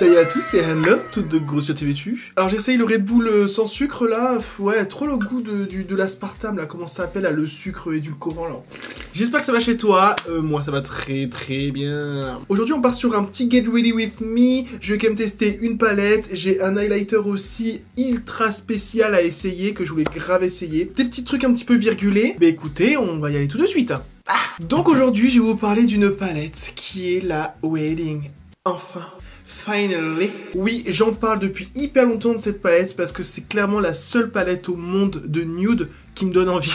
Salut à tous, c'est Handler, toutes de grosses sur TVTU. Alors j'essaye le Red Bull sans sucre là, ouais, trop le goût de l'aspartame là, comment ça s'appelle là, le sucre édulcorant là. J'espère que ça va chez toi, moi ça va très bien. Aujourd'hui on part sur un petit Get Ready With Me, je vais quand même tester une palette, j'ai un highlighter aussi ultra spécial à essayer, que je voulais grave essayer. Des petits trucs un petit peu virgulés, mais écoutez, on va y aller tout de suite. Donc aujourd'hui je vais vous parler d'une palette qui est la Wedding. Enfin. Finally. Oui, j'en parle depuis hyper longtemps de cette palette parce que c'est clairement la seule palette au monde de nude qui me donne envie.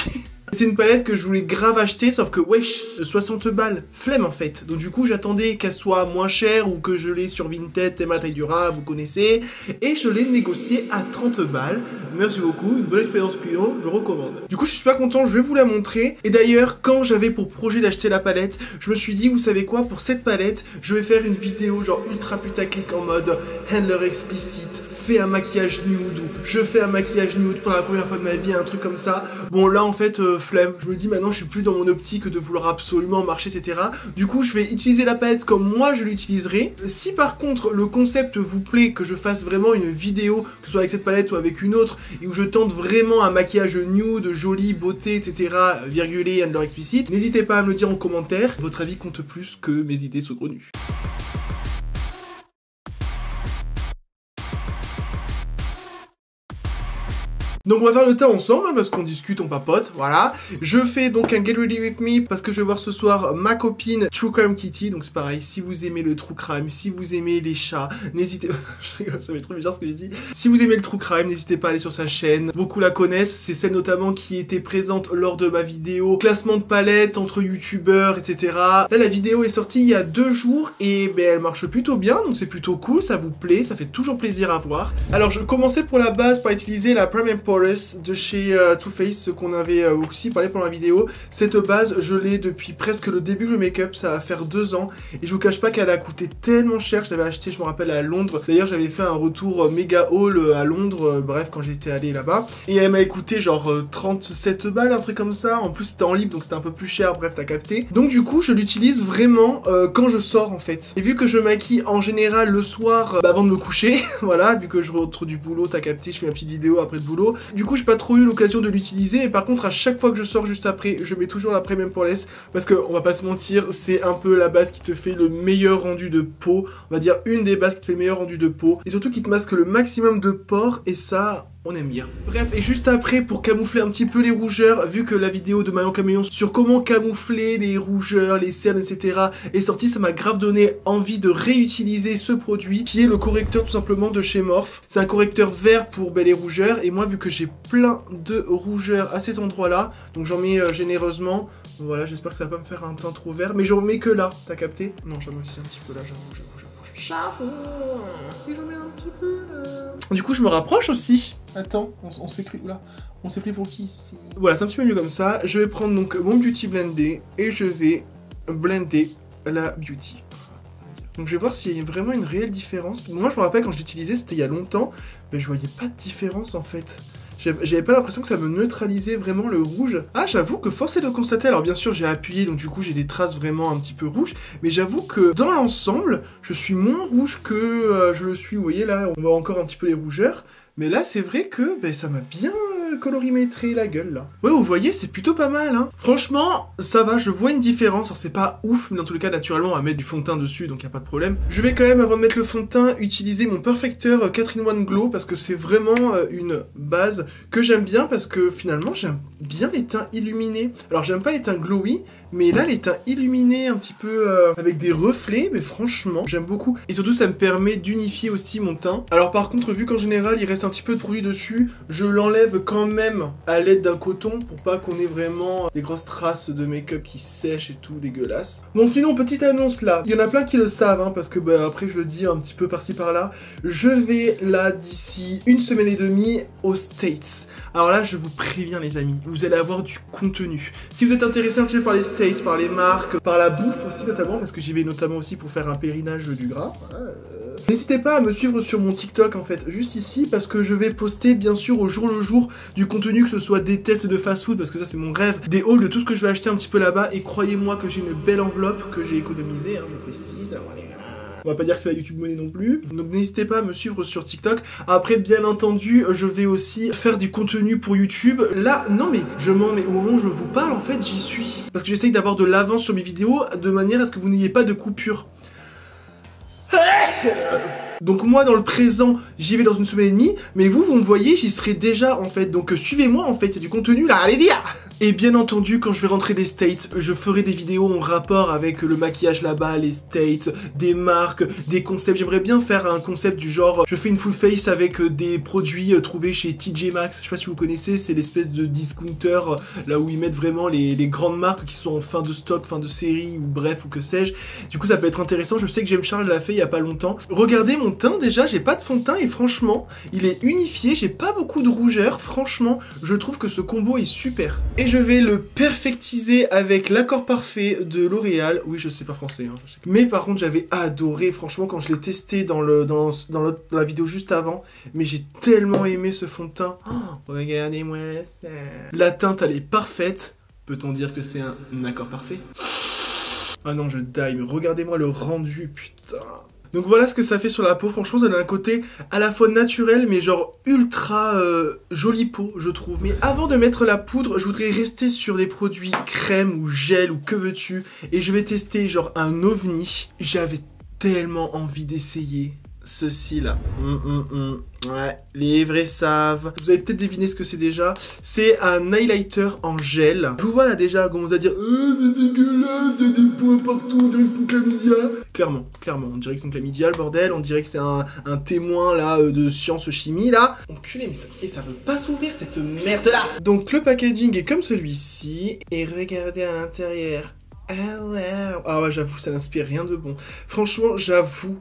C'est une palette que je voulais grave acheter, sauf que wesh, 60 balles, flemme en fait. Donc du coup j'attendais qu'elle soit moins chère ou que je l'ai sur Vinted, Théma Taille Dura, vous connaissez. Et je l'ai négocié à 30 balles. Merci beaucoup, une bonne expérience client, je recommande. Du coup je suis super content, je vais vous la montrer. Et d'ailleurs, quand j'avais pour projet d'acheter la palette, je me suis dit, vous savez quoi, pour cette palette, je vais faire une vidéo genre ultra putaclic en mode handler explicite. Un maquillage nude, ou je fais un maquillage nude pour la première fois de ma vie, un truc comme ça. Bon là en fait flemme, je me dis maintenant je suis plus dans mon optique de vouloir absolument marcher etc. Du coup je vais utiliser la palette comme moi je l'utiliserai. Si par contre le concept vous plaît, que je fasse vraiment une vidéo, que ce soit avec cette palette ou avec une autre, et où je tente vraiment un maquillage nude, joli, beauté etc, virgulé, under explicite, n'hésitez pas à me le dire en commentaire, votre avis compte plus que mes idées saugrenues. Donc on va faire le tas ensemble, hein, parce qu'on discute, on papote, voilà. Je fais donc un Get Ready With Me, parce que je vais voir ce soir ma copine True Crime Kitty, donc c'est pareil, si vous aimez le True Crime, si vous aimez les chats, n'hésitez... je rigole, ça va être trop bizarre ce que je dis. Si vous aimez le True Crime, n'hésitez pas à aller sur sa chaîne, beaucoup la connaissent, c'est celle notamment qui était présente lors de ma vidéo classement de palettes entre youtubeurs, etc. Là la vidéo est sortie il y a 2 jours, et ben, elle marche plutôt bien, donc c'est plutôt cool, ça vous plaît, ça fait toujours plaisir à voir. Alors je commençais pour la base par utiliser la Prime Poreless de chez Too Faced, ce qu'on avait aussi parlé pendant la vidéo. Cette base, je l'ai depuis presque le début du make-up, ça va faire 2 ans. Et je vous cache pas qu'elle a coûté tellement cher, je l'avais acheté, je me rappelle, à Londres. D'ailleurs, j'avais fait un retour méga haul à Londres, bref, quand j'étais allé là-bas. Et elle m'avait coûté genre 37 balles, un truc comme ça. En plus, c'était en libre, donc c'était un peu plus cher, bref, t'as capté. Donc du coup, je l'utilise vraiment quand je sors, en fait. Et vu que je maquille en général le soir, avant de me coucher, voilà, vu que je rentre du boulot, t'as capté, je fais ma petite vidéo après le boulot. Du coup, j'ai pas trop eu l'occasion de l'utiliser, mais par contre, à chaque fois que je sors juste après, je mets toujours la Prime Poreless, parce que, on va pas se mentir, c'est un peu la base qui te fait le meilleur rendu de peau, on va dire une des bases qui te fait le meilleur rendu de peau, et surtout qui te masque le maximum de pores, et ça... on aime bien. Bref, et juste après, pour camoufler un petit peu les rougeurs, vu que la vidéo de Marion Caméléon sur comment camoufler les rougeurs, les cernes, etc. est sortie, ça m'a grave donné envie de réutiliser ce produit, qui est le correcteur tout simplement de chez Morphe. C'est un correcteur vert pour les rougeurs, et moi, vu que j'ai plein de rougeurs à ces endroits-là, donc j'en mets généreusement. Voilà, j'espère que ça va pas me faire un teint trop vert, mais j'en mets que là, t'as capté? Non, j'en mets aussi un petit peu là, j'avoue. Et j'en mets un petit peu là. Du coup, je me rapproche aussi. Attends, on s'est pris... Oula, on s'est pris pour qui? Voilà, c'est un petit peu mieux comme ça. Je vais prendre donc mon Beauty Blender et je vais blender la Beauty. Donc je vais voir s'il y a vraiment une réelle différence. Moi, je me rappelle quand je l'utilisais, c'était il y a longtemps, mais je voyais pas de différence en fait. J'avais pas l'impression que ça me neutralisait vraiment le rouge. Ah, j'avoue que force est de constater, alors bien sûr j'ai appuyé, donc du coup j'ai des traces vraiment un petit peu rouges, mais j'avoue que dans l'ensemble, je suis moins rouge que je le suis. Vous voyez là, on voit encore un petit peu les rougeurs, mais là c'est vrai que ça m'a bien colorimétré la gueule là. Ouais, vous voyez, c'est plutôt pas mal, hein. Franchement, ça va, je vois une différence. Alors c'est pas ouf, mais dans tous les cas, naturellement, on va mettre du fond de teint dessus, donc y a pas de problème. Je vais quand même, avant de mettre le fond de teint, utiliser mon Perfecteur 4-in-1 Glow, parce que c'est vraiment une base que j'aime bien, parce que finalement, j'aime bien les teints illuminés. Alors j'aime pas les teints glowy, mais là, les teints illuminés, un petit peu avec des reflets, mais franchement, j'aime beaucoup. Et surtout, ça me permet d'unifier aussi mon teint. Alors par contre, vu qu'en général, il reste un petit peu de produit dessus, je l'enlève quand même à l'aide d'un coton pour pas qu'on ait vraiment des grosses traces de make-up qui sèchent et tout, dégueulasse. Bon, sinon, petite annonce là, il y en a plein qui le savent, hein, parce que après je le dis un petit peu par-ci par-là, je vais là d'ici 1 semaine et demie aux States. Alors là, je vous préviens les amis, vous allez avoir du contenu. Si vous êtes intéressé un petit peu par les States, par les marques, par la bouffe aussi notamment, parce que j'y vais notamment aussi pour faire un pèlerinage du gras, voilà, n'hésitez pas à me suivre sur mon TikTok en fait, juste ici, parce que je vais poster bien sûr au jour le jour du contenu, que ce soit des tests de fast-food, parce que ça c'est mon rêve, des hauls de tout ce que je vais acheter un petit peu là-bas, et croyez-moi que j'ai une belle enveloppe que j'ai économisée, hein, je précise, voilà. On va pas dire que c'est la YouTube monnaie non plus. Donc n'hésitez pas à me suivre sur TikTok. Après, bien entendu, je vais aussi faire du contenu pour YouTube. Là, non mais je mens, mais au moment où je vous parle, en fait, j'y suis. Parce que j'essaye d'avoir de l'avance sur mes vidéos de manière à ce que vous n'ayez pas de coupure. Donc moi dans le présent j'y vais dans une semaine et demie, mais vous me voyez j'y serai déjà en fait, donc suivez-moi en fait, il y a du contenu là, allez-y là. Et bien entendu quand je vais rentrer des States, je ferai des vidéos en rapport avec le maquillage là-bas, les States, des marques, des concepts. J'aimerais bien faire un concept du genre, je fais une full face avec des produits trouvés chez TJ Maxx, je sais pas si vous connaissez, c'est l'espèce de discounter là où ils mettent vraiment les grandes marques qui sont en fin de stock, fin de série ou bref ou que sais-je. Du coup ça peut être intéressant, je sais que James Charles l'a fait il y a pas longtemps. Regardez mon teint déjà, j'ai pas de fond de teint et franchement il est unifié, j'ai pas beaucoup de rougeur, franchement je trouve que ce combo est super. Et je vais le perfectiser avec l'accord parfait de L'Oréal. Oui je sais pas français hein, je sais. Mais par contre j'avais adoré franchement quand je l'ai testé dans la vidéo juste avant, mais j'ai tellement aimé ce fond de teint. Oh, regardez-moi ça. La teinte elle est parfaite, peut-on dire que c'est un accord parfait? Ah non je die, mais regardez-moi le rendu putain. Donc voilà ce que ça fait sur la peau, franchement ça a un côté à la fois naturel mais genre ultra jolie peau je trouve. Mais avant de mettre la poudre, je voudrais rester sur des produits crème ou gel ou que veux-tu. Et je vais tester genre un ovni. J'avais tellement envie d'essayer ceci là. Ouais, les vrais savent. Vous avez peut-être deviné ce que c'est déjà. C'est un highlighter en gel. Je vous vois là déjà commencer à dire c'est dégueulasse, il y a des points partout, on dirait que c'est une chlamydia. Clairement, on dirait que c'est une chlamydia le bordel. On dirait que c'est un témoin là de science chimie là. Enculé, mais ça veut pas s'ouvrir cette merde là. Donc le packaging est comme celui-ci. Et regardez à l'intérieur. Ah ouais, j'avoue, ça n'inspire rien de bon. Franchement, j'avoue.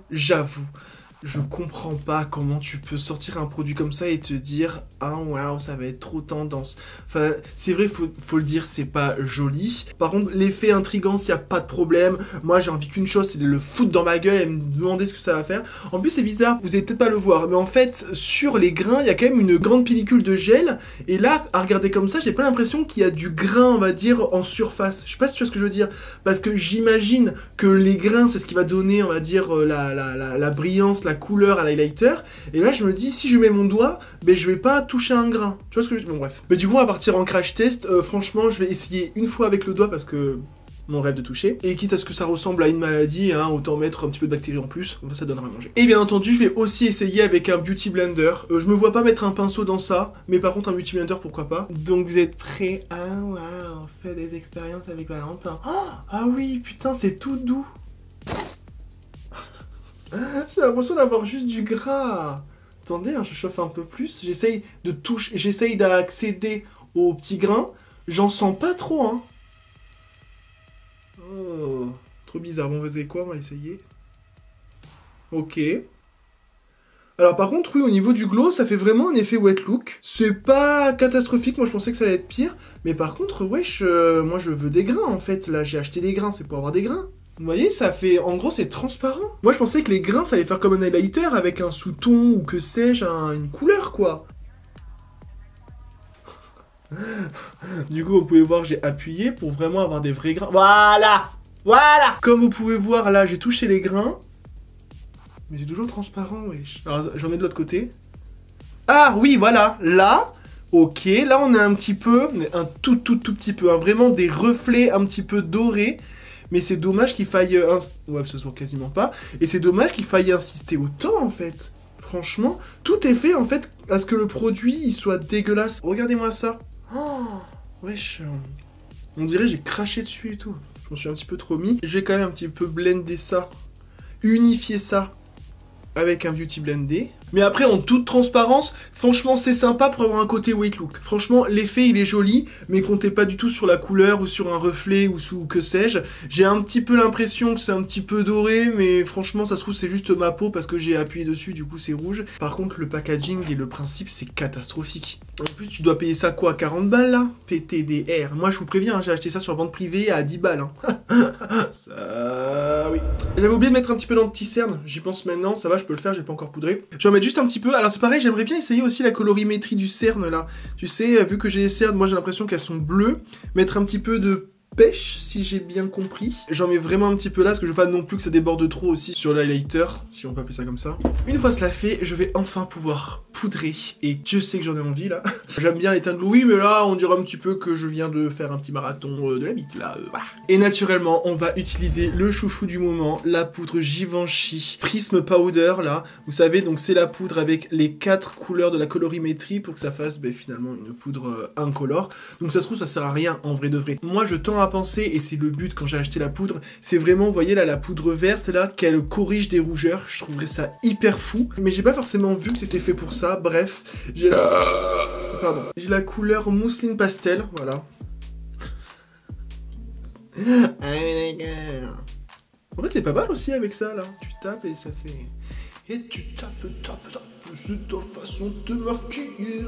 Je comprends pas comment tu peux sortir un produit comme ça et te dire ah waouh ça va être trop tendance. Enfin c'est vrai faut le dire, c'est pas joli. Par contre l'effet intrigant s'il y a pas de problème. Moi j'ai envie qu'une chose, c'est de le foutre dans ma gueule et me demander ce que ça va faire. En plus c'est bizarre, vous allez peut-être pas le voir, mais en fait sur les grains il y a quand même une grande pellicule de gel. Et là à regarder comme ça j'ai pas l'impression qu'il y a du grain on va dire en surface. Je sais pas si tu vois ce que je veux dire. Parce que j'imagine que les grains c'est ce qui va donner on va dire la brillance, la couleur à l'highlighter. Et là je me dis si je mets mon doigt ben je vais pas toucher un grain, tu vois ce que je... Bon bref, mais du coup on va partir en crash test. Franchement je vais essayer une fois avec le doigt parce que mon rêve de toucher, et quitte à ce que ça ressemble à une maladie hein, autant mettre un petit peu de bactéries en plus, comme ça donnera à manger. Et bien entendu je vais aussi essayer avec un beauty blender. Je me vois pas mettre un pinceau dans ça, mais par contre un beauty blender pourquoi pas. Donc vous êtes prêts? Ah waouh, on fait des expériences avec Valentin. Ah oui putain c'est tout doux. J'ai l'impression d'avoir juste du gras. Attendez, hein, je chauffe un peu plus. J'essaye de toucher, j'essaye d'accéder aux petits grains. J'en sens pas trop, hein. Oh, trop bizarre. Bon, vous savez quoi? On va essayer. Ok. Alors par contre, oui, au niveau du glow, ça fait vraiment un effet wet look. C'est pas catastrophique, moi je pensais que ça allait être pire. Mais par contre, wesh, moi je veux des grains en fait. Là, j'ai acheté des grains, c'est pour avoir des grains. Vous voyez, ça fait... En gros, c'est transparent. Moi, je pensais que les grains, ça allait faire comme un highlighter avec un sous-ton ou que sais-je, une couleur, quoi. Du coup, vous pouvez voir, j'ai appuyé pour vraiment avoir des vrais grains. Voilà. Comme vous pouvez voir, là, j'ai touché les grains. Mais c'est toujours transparent, wesh. Alors, j'en mets de l'autre côté. Ah, oui, voilà. Là... Ok, là, on a un petit peu... Un tout petit peu. Hein, vraiment des reflets un petit peu dorés. Mais c'est dommage qu'il faille... Ouais, ce soit quasiment pas. Et c'est dommage qu'il faille insister autant, en fait. Franchement, tout est fait, en fait, à ce que le produit, il soit dégueulasse. Regardez-moi ça. Oh, wesh. On dirait j'ai craché dessus et tout. Je m'en suis un petit peu trop mis. Je vais quand même un petit peu blender ça. Unifier ça avec un beauty blendé. Mais après, en toute transparence, franchement, c'est sympa pour avoir un côté wet look. Franchement, l'effet, il est joli, mais comptez pas du tout sur la couleur ou sur un reflet ou sous que sais-je. J'ai un petit peu l'impression que c'est un petit peu doré, mais franchement, ça se trouve, c'est juste ma peau parce que j'ai appuyé dessus, du coup, c'est rouge. Par contre, le packaging et le principe, c'est catastrophique. En plus, tu dois payer ça quoi, 40 balles, là? PTDR. Moi, je vous préviens, hein, j'ai acheté ça sur vente privée à 10 balles. Hein. Ça, oui. J'avais oublié de mettre un petit peu dans le petit cerne. J'y pense maintenant, ça va, je peux le faire, j'ai pas encore poudré. Je vais en mettre juste un petit peu. Alors c'est pareil, j'aimerais bien essayer aussi la colorimétrie du cerne là. Tu sais, vu que j'ai les cernes, moi j'ai l'impression qu'elles sont bleues. Mettre un petit peu de pêche, si j'ai bien compris. J'en mets vraiment un petit peu là, parce que je veux pas non plus que ça déborde trop aussi sur l'highlighter, si on peut appeler ça comme ça. Une fois cela fait, je vais enfin pouvoir poudrer, et Dieu sait que j'en ai envie là. J'aime bien les teintes Louis, mais là on dirait un petit peu que je viens de faire un petit marathon de la bite là, voilà. Et naturellement, on va utiliser le chouchou du moment, la poudre Givenchy Prism Powder là. Vous savez, donc c'est la poudre avec les 4 couleurs de la colorimétrie pour que ça fasse finalement une poudre incolore. Donc ça se trouve, ça sert à rien en vrai de vrai. Moi je tends à penser, et c'est le but quand j'ai acheté la poudre, c'est vraiment, vous voyez là, la poudre verte là, qu'elle corrige des rougeurs. Je trouverais ça hyper fou, mais j'ai pas forcément vu que c'était fait pour ça. Bref, j'ai la couleur mousseline pastel, voilà. En fait c'est pas mal aussi avec ça là. Tu tapes et ça fait... Et tu tapes, c'est ta façon de te maquiller.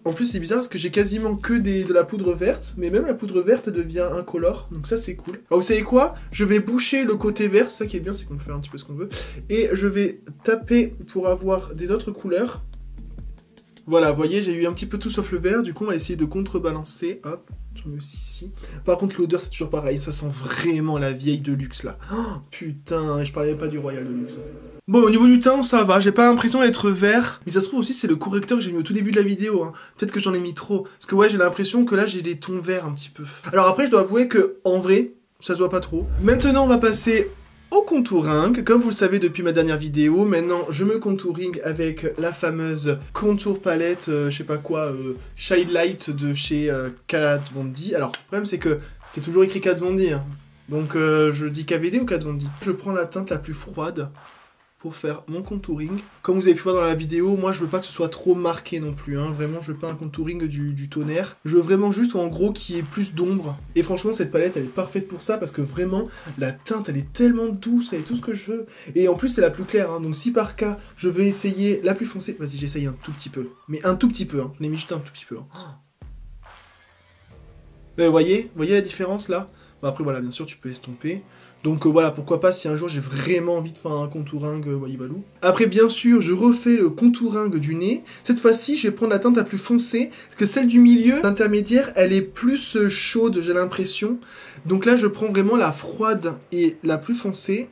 En plus c'est bizarre parce que j'ai quasiment que de la poudre verte, mais même la poudre verte devient incolore, donc ça c'est cool. Alors vous savez quoi? Je vais boucher le côté vert, ça qui est bien, c'est qu'on peut faire un petit peu ce qu'on veut, et je vais taper pour avoir des autres couleurs. Voilà, vous voyez, j'ai eu un petit peu tout sauf le vert, du coup on va essayer de contrebalancer, hop, j'en mets aussi ici. Par contre l'odeur c'est toujours pareil, ça sent vraiment la vieille de luxe là. Oh, putain, je parlais pas du Royal de luxe. Bon, au niveau du teint, ça va, j'ai pas l'impression d'être vert, mais ça se trouve aussi c'est le correcteur que j'ai mis au tout début de la vidéo, hein. Peut-être que j'en ai mis trop, parce que ouais, j'ai l'impression que là j'ai des tons verts un petit peu. Alors après, je dois avouer que, en vrai, ça se voit pas trop. Maintenant, on va passer au contouring. Comme vous le savez depuis ma dernière vidéo, maintenant je me contouring avec la fameuse contour palette, je sais pas quoi, Shine Light de chez Kat Von D. Alors, le problème c'est que c'est toujours écrit Kat Von D, hein. Donc je dis KVD ou Kat Von D. Je prends la teinte la plus froide pour faire mon contouring. Comme vous avez pu voir dans la vidéo, moi je veux pas que ce soit trop marqué non plus, hein. Vraiment je veux pas un contouring du tonnerre. Je veux vraiment juste en gros qu'il y ait plus d'ombre. Et franchement cette palette elle est parfaite pour ça, parce que vraiment la teinte elle est tellement douce, elle est tout ce que je veux. Et en plus c'est la plus claire, hein. Donc si par cas je veux essayer la plus foncée, vas-y j'essaye un tout petit peu. Mais un tout petit peu, hein. Je l'ai mis juste un tout petit peu, hein. Vous voyez la différence là? Bon, après voilà, bien sûr tu peux estomper. Donc voilà, pourquoi pas si un jour j'ai vraiment envie de faire un contouring walibalou. Après bien sûr, je refais le contouring du nez. Cette fois-ci, je vais prendre la teinte la plus foncée, parce que celle du milieu, l'intermédiaire, elle est plus chaude, j'ai l'impression. Donc là, je prends vraiment la froide et la plus foncée.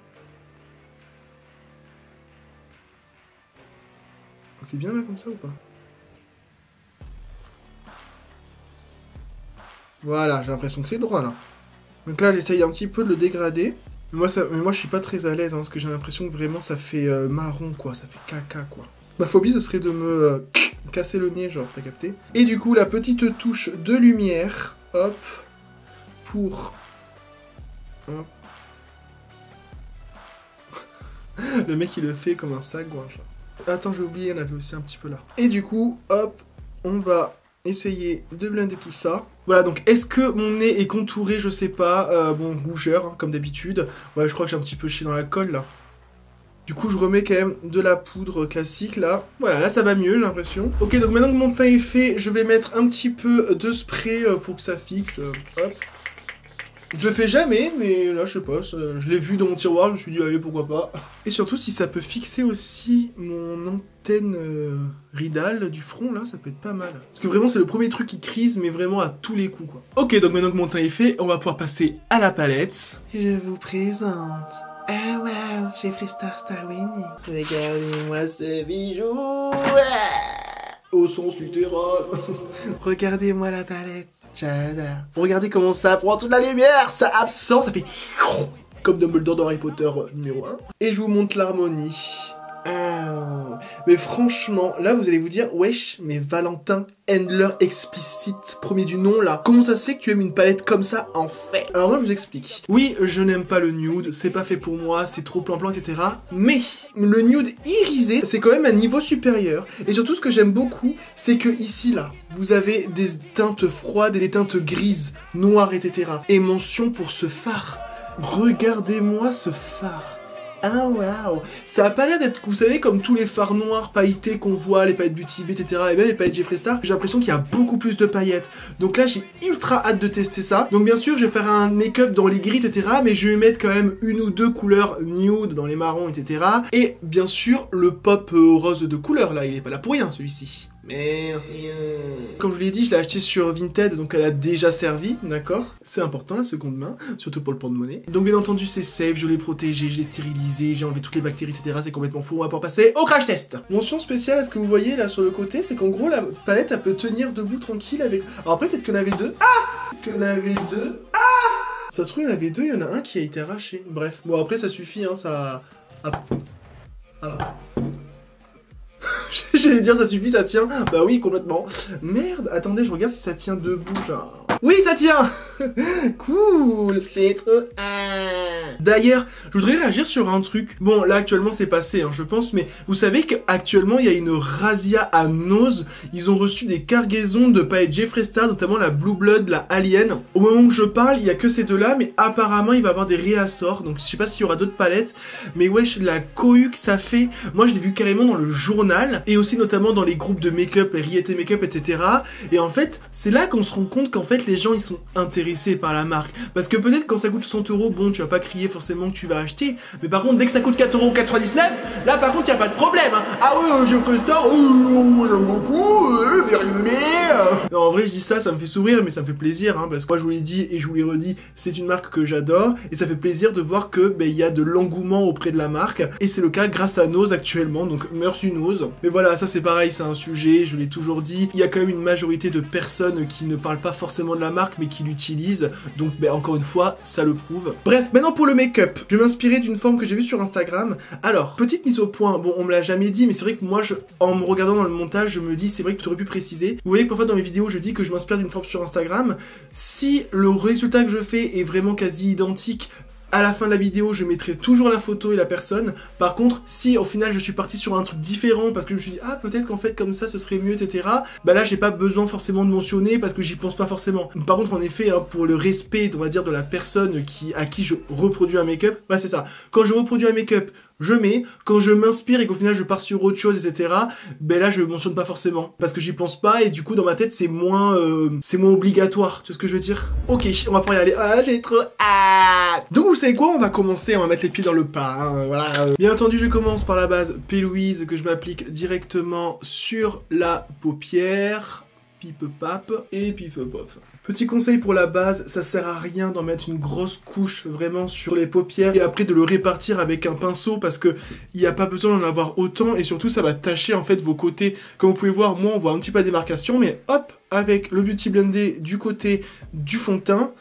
C'est bien là comme ça ou pas? Voilà, j'ai l'impression que c'est droit là. Donc là, j'essaye un petit peu de le dégrader. Mais moi je suis pas très à l'aise, hein, parce que j'ai l'impression que vraiment ça fait marron, quoi. Ça fait caca, quoi. Ma phobie, ce serait de me casser le nez, genre, t'as capté? Et du coup, la petite touche de lumière, hop, pour... Hop. Le mec, il le fait comme un sac, quoi. Attends, j'ai oublié, il y en avait aussi un petit peu là. Et du coup, hop, on va essayer de blender tout ça. Voilà, donc est-ce que mon nez est contouré? Je sais pas. Bon, rougeur, hein, comme d'habitude. Ouais, je crois que j'ai un petit peu chié dans la colle, là. Du coup, je remets quand même de la poudre classique, là. Voilà, là, ça va mieux, j'ai l'impression. Ok, donc maintenant que mon teint est fait, je vais mettre un petit peu de spray pour que ça fixe. Hop. Je le fais jamais, mais là, je sais pas, je l'ai vu dans mon tiroir, je me suis dit, allez, pourquoi pas. Et surtout, si ça peut fixer aussi mon antenne ridale du front, là, ça peut être pas mal. Parce que vraiment, c'est le premier truc qui crise, mais vraiment à tous les coups, quoi. Ok, donc maintenant que mon teint est fait, on va pouvoir passer à la palette. Et je vous présente... Ah, waouh, j'ai Freestar Starwing. Regardez-moi ce bijou. Au sens littéral. Regardez-moi la palette. J'adore. Regardez comment ça prend toute la lumière. Ça absorbe, ça fait comme Dumbledore dans Harry Potter numéro 1. Et je vous montre l'harmonie. Oh. Mais franchement, là vous allez vous dire, wesh, mais Valentin Handler explicite, premier du nom là. Comment ça se fait que tu aimes une palette comme ça en fait? Alors moi je vous explique. Oui, je n'aime pas le nude, c'est pas fait pour moi, c'est trop plan-plan, etc. Mais le nude irisé, c'est quand même un niveau supérieur. Et surtout ce que j'aime beaucoup, c'est que ici là, vous avez des teintes froides et des teintes grises, noires, etc. Et mention pour ce phare. Regardez-moi ce phare. Ah waouh, ça a pas l'air d'être, vous savez, comme tous les fards noirs pailletés qu'on voit, les paillettes Beauty Bay, etc. Et bien les paillettes Jeffree Star, j'ai l'impression qu'il y a beaucoup plus de paillettes. Donc là j'ai ultra hâte de tester ça. Donc bien sûr je vais faire un make-up dans les gris, etc. Mais je vais mettre quand même une ou deux couleurs nude dans les marrons, etc. Et bien sûr le pop rose de couleur là, il est pas là pour rien celui-ci. Merde. Comme je vous l'ai dit, je l'ai acheté sur Vinted, donc elle a déjà servi, d'accord? C'est important la seconde main, surtout pour le porte-monnaie. Donc bien entendu c'est safe, je l'ai protégé, je l'ai stérilisé, j'ai enlevé toutes les bactéries, etc. C'est complètement faux, on va pouvoir passer au crash test. Mention spéciale à ce que vous voyez là sur le côté, c'est qu'en gros la palette elle peut tenir debout tranquille avec... Alors après peut-être qu'il y en avait deux. Ah! Qu'il y en avait deux. Ah! Ça se trouve il y en avait deux, il y en a un qui a été arraché. Bref, bon après ça suffit, hein, ça... Ah. J'allais dire ça suffit, ça tient. Bah oui, complètement. Merde, attendez, je regarde si ça tient debout, genre. Oui, ça tient. Cool, c'est trop... D'ailleurs, je voudrais réagir sur un truc. Bon, là, actuellement, c'est passé, hein, je pense, mais vous savez qu'actuellement, il y a une razzia à Nose. Ils ont reçu des cargaisons de paillettes Jeffree Star, notamment la Blue Blood, la Alien. Au moment où je parle, il y a que ces deux-là, mais apparemment, il va y avoir des réassorts. Donc, je sais pas s'il y aura d'autres palettes, mais wesh, la cohue que ça fait. Moi, je l'ai vu carrément dans le journal, et aussi notamment dans les groupes de make-up, Riette Make-up, etc. Et en fait, c'est là qu'on se rend compte qu'en fait, les gens, ils sont intéressés par la marque. Parce que peut-être quand ça coûte 60 €, bon, tu vas pas crier forcément que tu vas acheter. Mais par contre, dès que ça coûte 4,99 €, là, par contre, y a pas de problème. Hein. Ah oui, Jeffree Star, j'aime beaucoup, Non, en vrai, je dis ça, ça me fait sourire, mais ça me fait plaisir. Hein, parce que moi, je vous l'ai dit et je vous l'ai redit, c'est une marque que j'adore. Et ça fait plaisir de voir que il y a de l'engouement auprès de la marque. Et c'est le cas grâce à Nose actuellement. Donc, merci Nose. Mais voilà, ça c'est pareil, c'est un sujet, je l'ai toujours dit. Il y a quand même une majorité de personnes qui ne parlent pas forcément de la marque, mais qui l'utilisent. Donc, encore une fois, ça le prouve. Bref, maintenant pour le make-up. Je vais m'inspirer d'une forme que j'ai vue sur Instagram. Alors, petite mise au point. Bon, on me l'a jamais dit, mais c'est vrai que moi, en me regardant dans le montage, je me dis, c'est vrai que tu aurais pu préciser. Vous voyez que parfois dans mes vidéos, je dis que je m'inspire d'une forme sur Instagram. Si le résultat que je fais est vraiment quasi identique, à la fin de la vidéo, je mettrai toujours la photo et la personne. Par contre, si au final je suis parti sur un truc différent parce que je me suis dit, ah peut-être qu'en fait comme ça ce serait mieux, etc. Bah là j'ai pas besoin forcément de mentionner parce que j'y pense pas forcément. Par contre, en effet, hein, pour le respect, on va dire, de la personne à qui je reproduis un make-up, bah c'est ça. Quand je reproduis un make-up, je mets, quand je m'inspire et qu'au final je pars sur autre chose, etc. Ben là je mentionne pas forcément parce que j'y pense pas et du coup dans ma tête c'est moins obligatoire. Tu vois ce que je veux dire? Ok, on va pouvoir y aller. Ah, j'ai trop hâte. Donc vous savez quoi? On va commencer, on va mettre les pieds dans le pas. Hein, voilà. Bien entendu, je commence par la base P. Louise que je m'applique directement sur la paupière. Pipe-pape et pif-pof. Petit conseil pour la base, ça sert à rien d'en mettre une grosse couche vraiment sur les paupières et après de le répartir avec un pinceau parce que il n'y a pas besoin d'en avoir autant et surtout ça va tacher en fait vos côtés. Comme vous pouvez voir, moi on voit un petit peu la démarcation, mais hop, avec le Beauty Blendé du côté du fond de teint,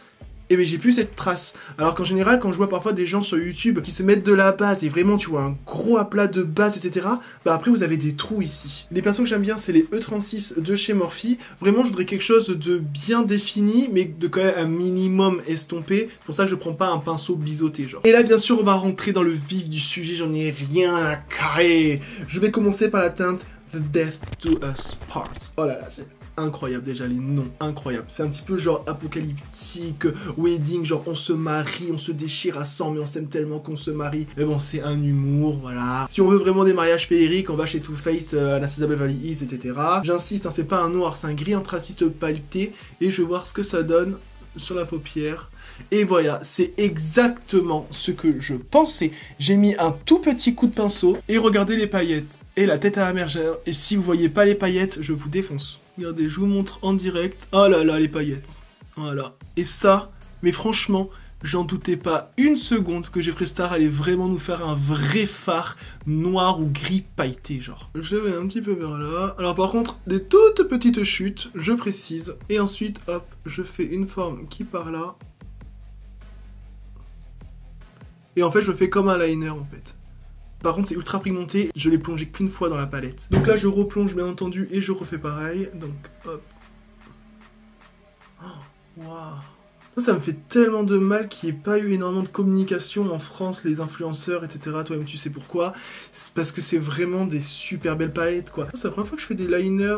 et bien j'ai plus cette trace. Alors qu'en général, quand je vois parfois des gens sur YouTube qui se mettent de la base et vraiment tu vois un gros aplat de base, etc. Bah après vous avez des trous ici. Les pinceaux que j'aime bien c'est les E36 de chez Morphe. Vraiment je voudrais quelque chose de bien défini mais de quand même un minimum estompé. C'est pour ça que je prends pas un pinceau biseauté genre. Et là bien sûr on va rentrer dans le vif du sujet, j'en ai rien à carrer. Je vais commencer par la teinte The Death to Us Part. Oh là là, c'est incroyable déjà, les noms, incroyable. C'est un petit peu genre apocalyptique, wedding, genre on se marie, on se déchire à 100 mais on s'aime tellement qu'on se marie. Mais bon, c'est un humour, voilà. Si on veut vraiment des mariages féeriques, on va chez Too Faced, Anastasia Beverly Hills, etc. J'insiste, hein, c'est pas un noir, c'est un gris anthracite pailleté et je vais voir ce que ça donne sur la paupière. Et voilà, c'est exactement ce que je pensais. J'ai mis un tout petit coup de pinceau et regardez les paillettes. Et la tête à la mergère. Et si vous voyez pas les paillettes, je vous défonce. Regardez, je vous montre en direct. Oh là là, les paillettes. Voilà. Et ça, mais franchement, j'en doutais pas une seconde que Jeffree Star allait vraiment nous faire un vrai fard noir ou gris pailleté, genre. Je vais un petit peu vers là. Alors par contre, des toutes petites chutes, je précise. Et ensuite, hop, je fais une forme qui part là. Et en fait, je le fais comme un liner, en fait. Par contre, c'est ultra pigmenté, je l'ai plongé qu'une fois dans la palette. Donc là, je replonge, bien entendu, et je refais pareil. Donc, hop. Oh, waouh. Ça me fait tellement de mal qu'il n'y ait pas eu énormément de communication en France, les influenceurs, etc. Toi-même, tu sais pourquoi. C'est parce que c'est vraiment des super belles palettes, quoi. C'est la première fois que je fais des liners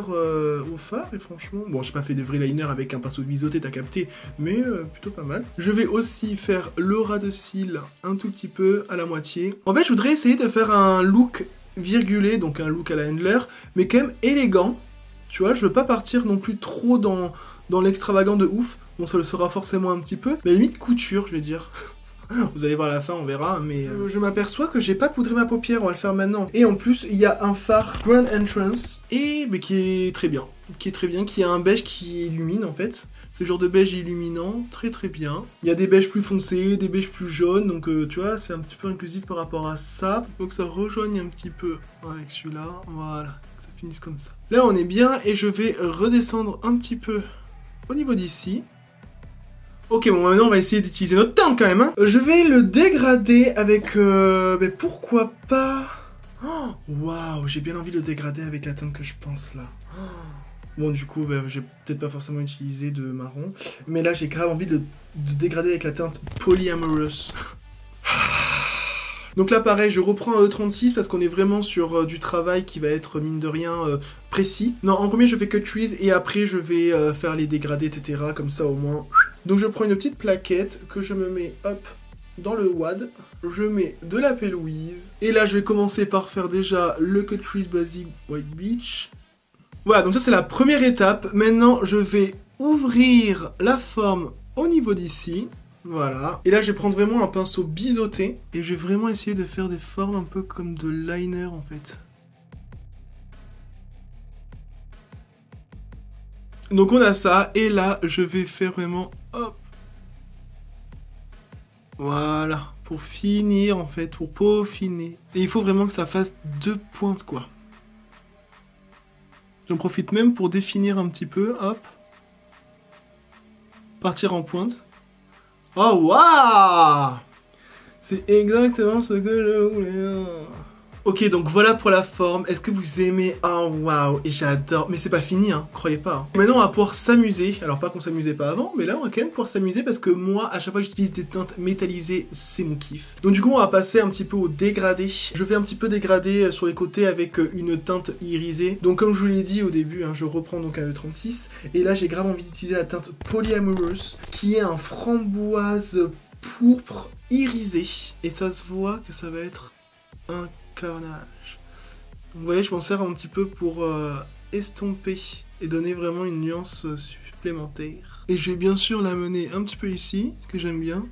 au fard, et franchement... Bon, j'ai pas fait des vrais liners avec un pinceau biseauté, t'as capté, mais plutôt pas mal. Je vais aussi faire le ras de cils un tout petit peu, à la moitié. En fait, je voudrais essayer de faire un look virgulé, donc un look à la Handler, mais quand même élégant. Tu vois, je veux pas partir non plus trop dans l'extravagant de ouf. Bon, ça le sera forcément un petit peu, mais à la limite couture, je vais dire. Vous allez voir à la fin, on verra, mais je m'aperçois que j'ai pas poudré ma paupière, on va le faire maintenant. Et en plus, il y a un phare Grand Entrance, mais qui est très bien. Qui a un beige qui illumine en fait. C'est le genre de beige illuminant, très très bien. Il y a des beiges plus foncés, des beiges plus jaunes, donc tu vois, c'est un petit peu inclusif par rapport à ça. Il faut que ça rejoigne un petit peu avec celui-là, voilà, que ça finisse comme ça. Là on est bien et je vais redescendre un petit peu au niveau d'ici. Ok, bon maintenant on va essayer d'utiliser notre teinte quand même. Hein. Je vais le dégrader avec, pourquoi pas... Waouh, j'ai bien envie de le dégrader avec la teinte que je pense là. Bon du coup, j'ai peut-être pas forcément utilisé de marron, mais là j'ai grave envie de dégrader avec la teinte Polyamorous. Donc là pareil, je reprends un E36 parce qu'on est vraiment sur du travail qui va être mine de rien précis. Non, en premier je fais cut trees et après je vais faire les dégradés, etc. Comme ça au moins. Donc je prends une petite plaquette que je me mets hop dans le wad. Je mets de la P-Louise. Et là je vais commencer par faire déjà le cut trees basic white beach. Voilà, donc ça c'est la première étape. Maintenant, je vais ouvrir la forme au niveau d'ici. Voilà. Et là, je vais prendre vraiment un pinceau biseauté. Et je vais vraiment essayer de faire des formes un peu comme de liner, en fait. Donc on a ça. Et là, je vais faire vraiment... Hop. Voilà. Pour finir, en fait. Pour peaufiner. Et il faut vraiment que ça fasse 2 pointes, quoi. J'en profite même pour définir un petit peu, hop. Partir en pointe. Oh, waouh! C'est exactement ce que je voulais. Ok, donc voilà pour la forme. Est-ce que vous aimez? Oh, waouh! Et j'adore. Mais c'est pas fini, hein, croyez pas. Hein. Maintenant, on va pouvoir s'amuser. Alors, pas qu'on s'amusait pas avant, mais là, on va quand même pouvoir s'amuser parce que moi, à chaque fois que j'utilise des teintes métallisées, c'est mon kiff. Donc, du coup, on va passer un petit peu au dégradé. Je vais un petit peu dégrader sur les côtés avec une teinte irisée. Donc, comme je vous l'ai dit au début, hein, je reprends donc un E36. Et là, j'ai grave envie d'utiliser la teinte Polyamorous, qui est un framboise pourpre irisé. Et ça se voit que ça va être un carnage. Vous voyez, je m'en sers un petit peu pour estomper et donner vraiment une nuance supplémentaire. Et je vais bien sûr la mener un petit peu ici, ce que j'aime bien.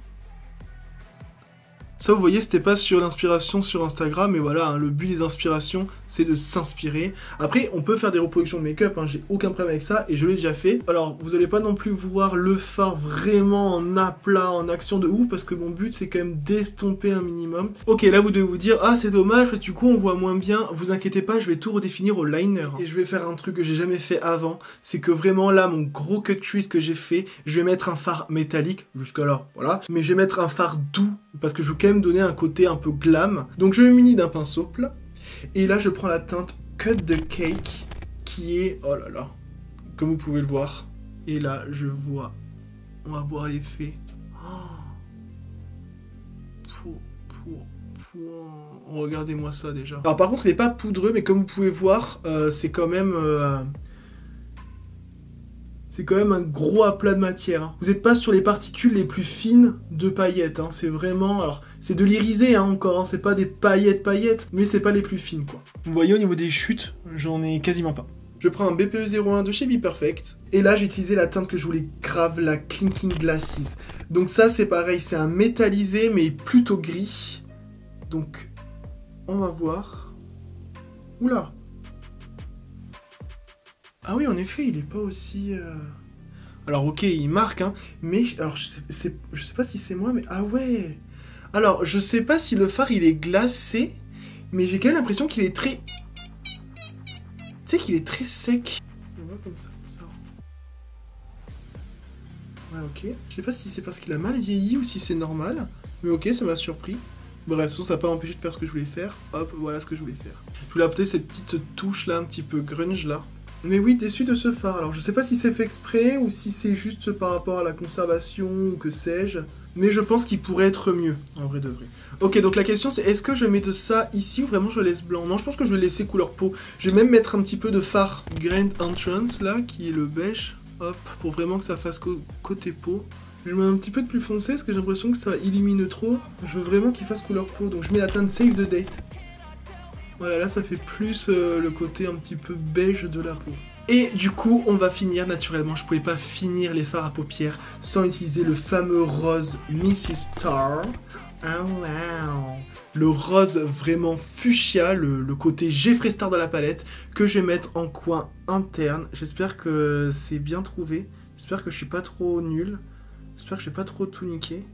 Ça, vous voyez, c'était pas sur l'inspiration sur Instagram, mais voilà, hein, le but des inspirations, c'est de s'inspirer. Après, on peut faire des reproductions de make-up, hein, j'ai aucun problème avec ça, et je l'ai déjà fait. Alors, vous allez pas non plus voir le fard vraiment en aplat, en action de ouf, parce que mon but, c'est quand même d'estomper un minimum. Ok, là, vous devez vous dire, ah, c'est dommage, du coup, on voit moins bien. Vous inquiétez pas, je vais tout redéfinir au liner. Et je vais faire un truc que j'ai jamais fait avant, c'est que vraiment, là, mon gros cut crease que j'ai fait, je vais mettre un fard métallique, jusqu'à là, voilà. Mais je vais mettre un fard doux, parce que je veux quand même donner un côté un peu glam. Donc je me munis d'un pinceau plat. Et là je prends la teinte Cut the Cake qui est, oh là là, comme vous pouvez le voir. Et là je vois, on va voir l'effet. Oh, regardez-moi ça déjà. Alors par contre il n'est pas poudreux, mais comme vous pouvez voir, c'est quand même... c'est quand même un gros aplat de matière. Hein. Vous n'êtes pas sur les particules les plus fines de paillettes. Hein. C'est vraiment... Alors, c'est de l'irisé hein, encore. Hein. C'est pas des paillettes, mais c'est pas les plus fines, quoi. Vous voyez, au niveau des chutes, j'en ai quasiment pas. Je prends un BPE01 de chez Be Perfect. Et là, j'ai utilisé la teinte que je voulais grave, la Clinking Glasses. Donc ça, c'est pareil. C'est un métallisé, mais plutôt gris. Donc, on va voir. Oula! Ah oui, en effet, il est pas aussi... Alors, ok, il marque, hein, mais... Alors, je sais pas si c'est moi, mais... Ah ouais. Alors, je sais pas si le fard, il est glacé, mais j'ai quand même l'impression qu'il est très... Tu sais qu'il est très sec. On voit comme ça. Ouais, ok. Je sais pas si c'est parce qu'il a mal vieilli ou si c'est normal, mais ok, ça m'a surpris. Bref, ça n'a pas empêché de faire ce que je voulais faire. Hop, voilà ce que je voulais faire. Je voulais apporter cette petite touche-là, un petit peu grunge, là. Mais oui, déçu de ce fard. Alors je sais pas si c'est fait exprès ou si c'est juste par rapport à la conservation ou que sais-je. Mais je pense qu'il pourrait être mieux, en vrai de vrai. Ok, donc la question c'est est-ce que je mets de ça ici ou vraiment je le laisse blanc? Non, je pense que je vais laisser couleur peau. Je vais même mettre un petit peu de fard Grand Entrance là, qui est le beige. Hop, pour vraiment que ça fasse côté peau. Je mets un petit peu de plus foncé parce que j'ai l'impression que ça illumine trop. Je veux vraiment qu'il fasse couleur peau, donc je mets la teinte Save the Date. Voilà, là ça fait plus le côté un petit peu beige de la peau. Et du coup, on va finir naturellement. Je pouvais pas finir les fards à paupières sans utiliser le fameux rose Mrs. Star. Oh wow. Le rose vraiment fuchsia, le côté Jeffree Star de la palette, que je vais mettre en coin interne. J'espère que c'est bien trouvé. J'espère que je suis pas trop nul. J'espère que je vais pas trop tout niquer.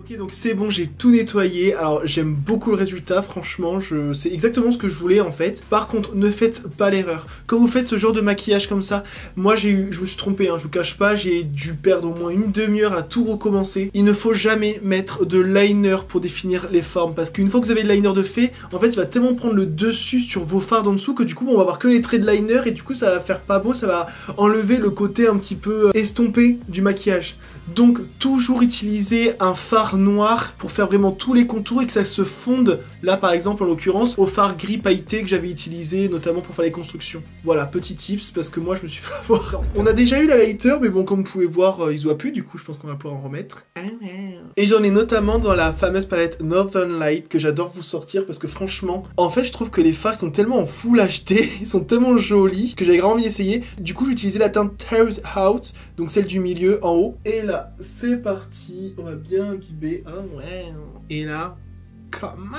Ok, donc c'est bon, j'ai tout nettoyé. Alors j'aime beaucoup le résultat, franchement, c'est exactement ce que je voulais en fait. Par contre, ne faites pas l'erreur. Quand vous faites ce genre de maquillage comme ça, moi je me suis trompé, hein, je vous cache pas, j'ai dû perdre au moins une demi-heure à tout recommencer. Il ne faut jamais mettre de liner pour définir les formes, parce qu'une fois que vous avez le liner de fait, en fait il va tellement prendre le dessus sur vos fards d'en dessous que du coup on va avoir que les traits de liner et du coup ça va faire pas beau, ça va enlever le côté un petit peu estompé du maquillage. Donc toujours utiliser un fard noir pour faire vraiment tous les contours et que ça se fonde, là par exemple en l'occurrence, au fard gris pailleté que j'avais utilisé notamment pour faire les constructions. Voilà, petit tips parce que moi je me suis fait avoir. On a déjà eu la lighter mais bon comme vous pouvez voir il se voit plus, du coup je pense qu'on va pouvoir en remettre. Et j'en ai notamment dans la fameuse palette Northern Light que j'adore vous sortir parce que franchement, en fait je trouve que les fards sont tellement en full HD, ils sont tellement jolis que j'avais vraiment envie d'essayer. Du coup j'ai utilisé la teinte Tears Out, donc celle du milieu en haut. Et là c'est parti, on va bien imbiber. Oh ouais. Et là, come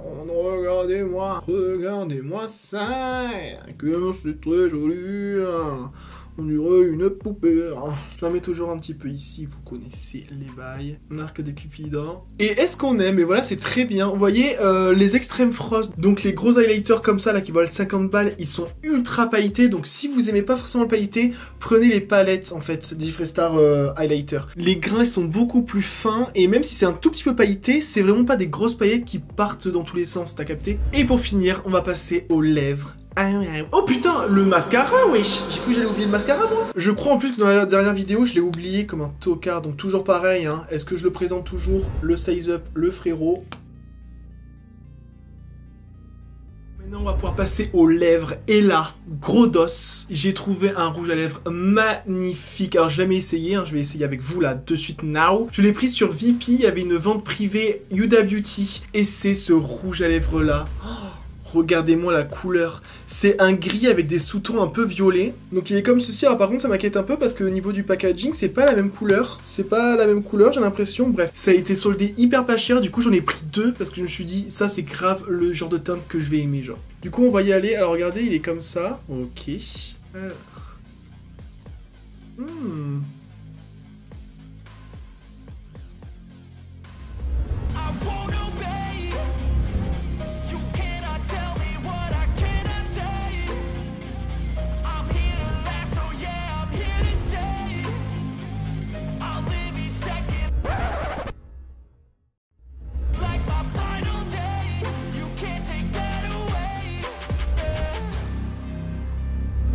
on, regardez-moi ça, que c'est très joli. On dirait une poupée. Je la mets toujours un petit peu ici, vous connaissez les bails. Marque de Cupidon. Et est-ce qu'on aime? Et voilà, c'est très bien. Vous voyez, les Extreme Frost, donc les gros highlighters comme ça, là, qui valent 50 balles, ils sont ultra pailletés. Donc si vous aimez pas forcément le pailleté, prenez les palettes, en fait, des Jeffree Star Highlighter. Les grains, ils sont beaucoup plus fins. Et même si c'est un tout petit peu pailleté, c'est vraiment pas des grosses paillettes qui partent dans tous les sens, t'as capté? Et pour finir, on va passer aux lèvres. Oh putain, le mascara, wesh. J'ai cru que j'allais oublier le mascara, moi. Je crois en plus que dans la dernière vidéo, je l'ai oublié comme un tocard. Donc toujours pareil, hein. Est-ce que je le présente toujours? Le size up, le frérot. Maintenant, on va pouvoir passer aux lèvres. Et là, gros dos, j'ai trouvé un rouge à lèvres magnifique. Alors, j'ai jamais essayé, hein. Je vais essayer avec vous là de suite now. Je l'ai pris sur VP. Il y avait une vente privée Huda Beauty. Et c'est ce rouge à lèvres là. Regardez-moi la couleur, c'est un gris avec des sous-tons un peu violets. Donc il est comme ceci, alors par contre ça m'inquiète un peu parce que au niveau du packaging c'est pas la même couleur. C'est pas la même couleur, j'ai l'impression. Bref, ça a été soldé hyper pas cher, du coup j'en ai pris deux parce que je me suis dit ça c'est grave le genre de teinte que je vais aimer genre. Du coup on va y aller, alors regardez il est comme ça, ok.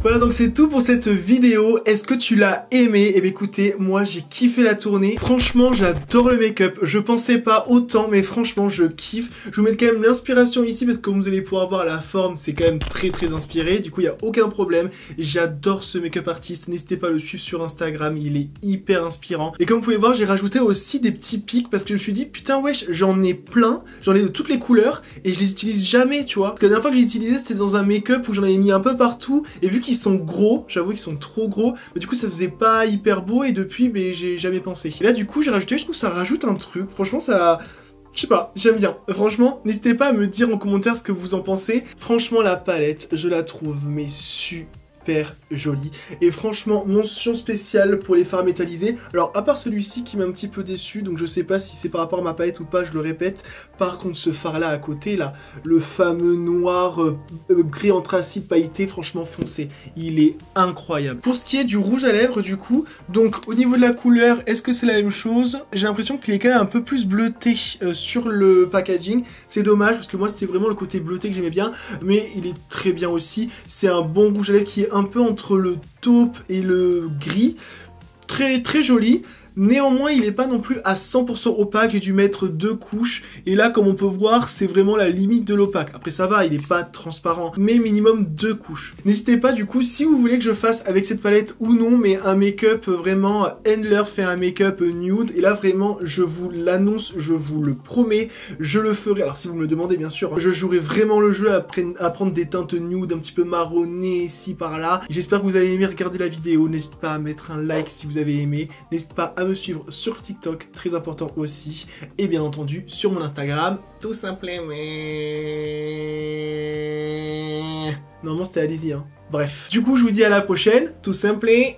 Voilà, donc c'est tout pour cette vidéo. Est-ce que tu l'as aimé? Eh bien écoutez, moi j'ai kiffé la tournée. Franchement, j'adore le make-up. Je pensais pas autant, mais franchement, je kiffe. Je vous mets quand même l'inspiration ici parce que comme vous allez pouvoir voir la forme, c'est quand même très inspiré. Du coup, il n'y a aucun problème. J'adore ce make-up artiste. N'hésitez pas à le suivre sur Instagram. Il est hyper inspirant. Et comme vous pouvez voir, j'ai rajouté aussi des petits pics parce que je me suis dit, putain, wesh, j'en ai plein. J'en ai de toutes les couleurs et je les utilise jamais, tu vois. Parce que la dernière fois que j'ai utilisé, c'était dans un make-up où j'en avais mis un peu partout. Et vu qu'ils sont gros, j'avoue qu'ils sont trop gros, mais du coup ça faisait pas hyper beau et depuis j'ai jamais pensé. Et là du coup j'ai rajouté, je trouve que ça rajoute un truc, franchement ça... Je sais pas, j'aime bien. Franchement, n'hésitez pas à me dire en commentaire ce que vous en pensez. Franchement la palette, je la trouve mais super jolie. Et franchement, mention spéciale pour les fards métallisés. Alors, à part celui-ci qui m'a un petit peu déçu, donc je sais pas si c'est par rapport à ma palette ou pas, je le répète. Par contre, ce phare-là à côté, là, le fameux noir gris anthracite pailleté, franchement foncé. Il est incroyable. Pour ce qui est du rouge à lèvres, du coup, donc au niveau de la couleur, est-ce que c'est la même chose? J'ai l'impression qu'il est quand même un peu plus bleuté sur le packaging. C'est dommage, parce que moi, c'était vraiment le côté bleuté que j'aimais bien, mais il est très bien aussi. C'est un bon rouge à lèvres qui est un peu entre le taupe et le gris, très joli. Néanmoins, il est pas non plus à 100% opaque, j'ai dû mettre 2 couches, et là, comme on peut voir, c'est vraiment la limite de l'opaque. Après, ça va, il est pas transparent, mais minimum 2 couches. N'hésitez pas, du coup, si vous voulez que je fasse avec cette palette ou non, mais un make-up vraiment, Handler fait un make-up nude, et là, vraiment, je vous l'annonce, je vous le promets, je le ferai. Alors, si vous me le demandez, bien sûr, je jouerai vraiment le jeu à prendre des teintes nude, un petit peu marronnées, ici, par là. J'espère que vous avez aimé regarder la vidéo, n'hésitez pas à mettre un like si vous avez aimé, n'hésitez pas à me suivre sur TikTok, très important aussi, et bien entendu, sur mon Instagram, tout simplement. Normalement, c'était allez-y, hein. Bref. Du coup, je vous dis à la prochaine, tout simplement.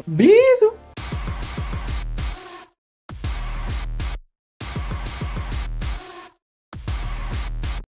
Bisous.